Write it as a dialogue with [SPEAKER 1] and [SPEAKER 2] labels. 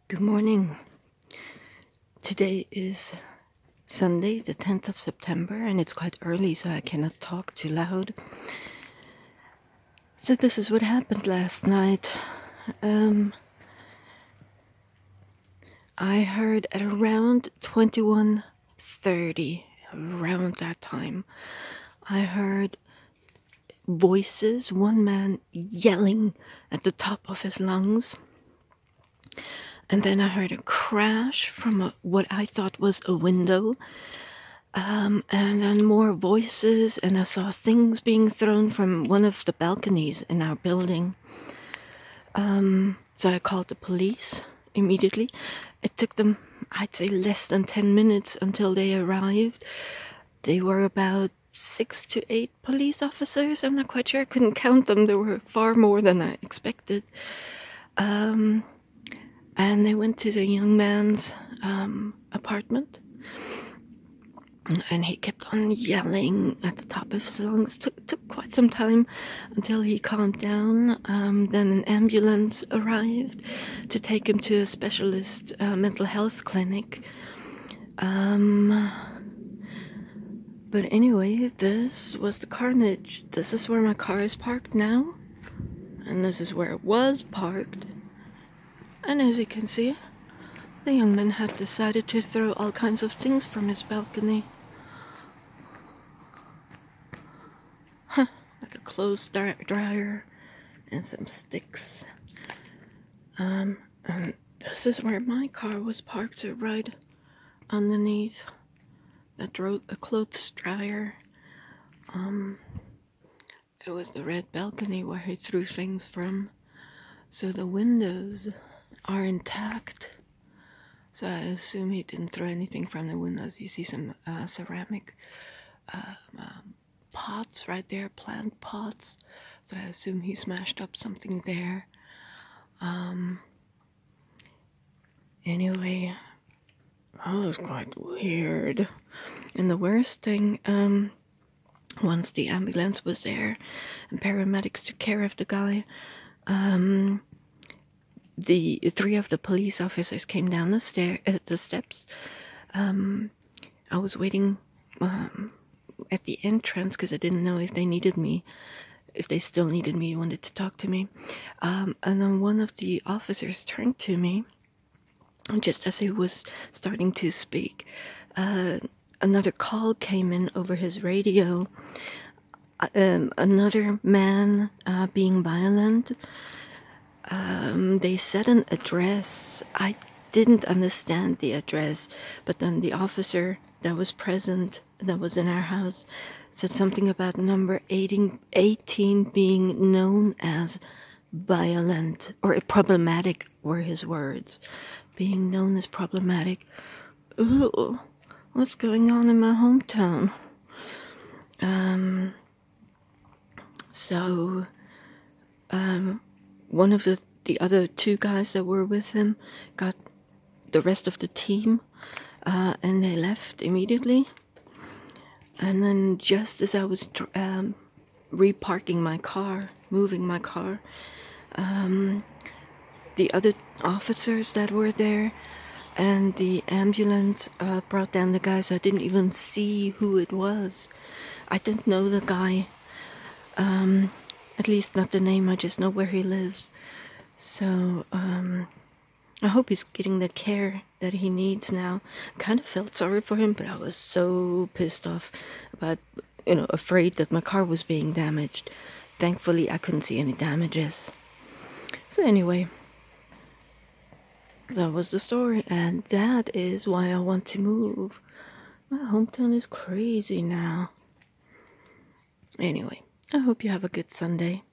[SPEAKER 1] Good morning. Today is Sunday, the 10th of September, and it's quite early, so I cannot talk too loud. So this is what happened last night. I heard at around 21:30, around that time, I heard voices, one man yelling at the top of his lungs. And then I heard a crash from what I thought was a window. And then more voices, and I saw things being thrown from one of the balconies in our building. So I called the police immediately. It took them, I'd say, less than 10 minutes until they arrived. They were about 6 to 8 police officers. I'm not quite sure. I couldn't count them. There were far more than I expected. And they went to the young man's apartment. And he kept on yelling at the top of his lungs. Took quite some time until he calmed down. Then an ambulance arrived to take him to a specialist mental health clinic. But anyway, this was the carnage. This is where my car is parked now. And this is where it was parked. And as you can see, the young man had decided to throw all kinds of things from his balcony. Like a clothes dryer and some sticks. And this is where my car was parked, right underneath that a clothes dryer. It was the red balcony where he threw things from. So the windows are intact. So I assume he didn't throw anything from the windows. You see some ceramic pots right there, plant pots. So I assume he smashed up something there. Anyway, that was quite weird. And the worst thing, once the ambulance was there and paramedics took care of the guy, the 3 of the police officers came down the steps. I was waiting at the entrance because I didn't know if they needed me, if they still needed me, wanted to talk to me. And then one of the officers turned to me, just as he was starting to speak. Another call came in over his radio. Another man being violent. They said an address. I didn't understand the address, but then the officer that was present, that was in our house, said something about number 18 being known as violent, or problematic were his words. Being known as problematic. Ooh, what's going on in my hometown? One of the other 2 guys that were with him got the rest of the team, and they left immediately. And then just as I was reparking my car, moving my car, the other officers that were there and the ambulance brought down the guy, so I didn't even see who it was. I didn't know the guy, at least not the name. I just know where he lives. So I hope he's getting the care that he needs now. Kind of felt sorry for him, but I was so pissed off about, afraid that my car was being damaged. Thankfully, I couldn't see any damages. So anyway, that was the story, and that is why I want to move. My hometown is crazy now. Anyway, I hope you have a good Sunday.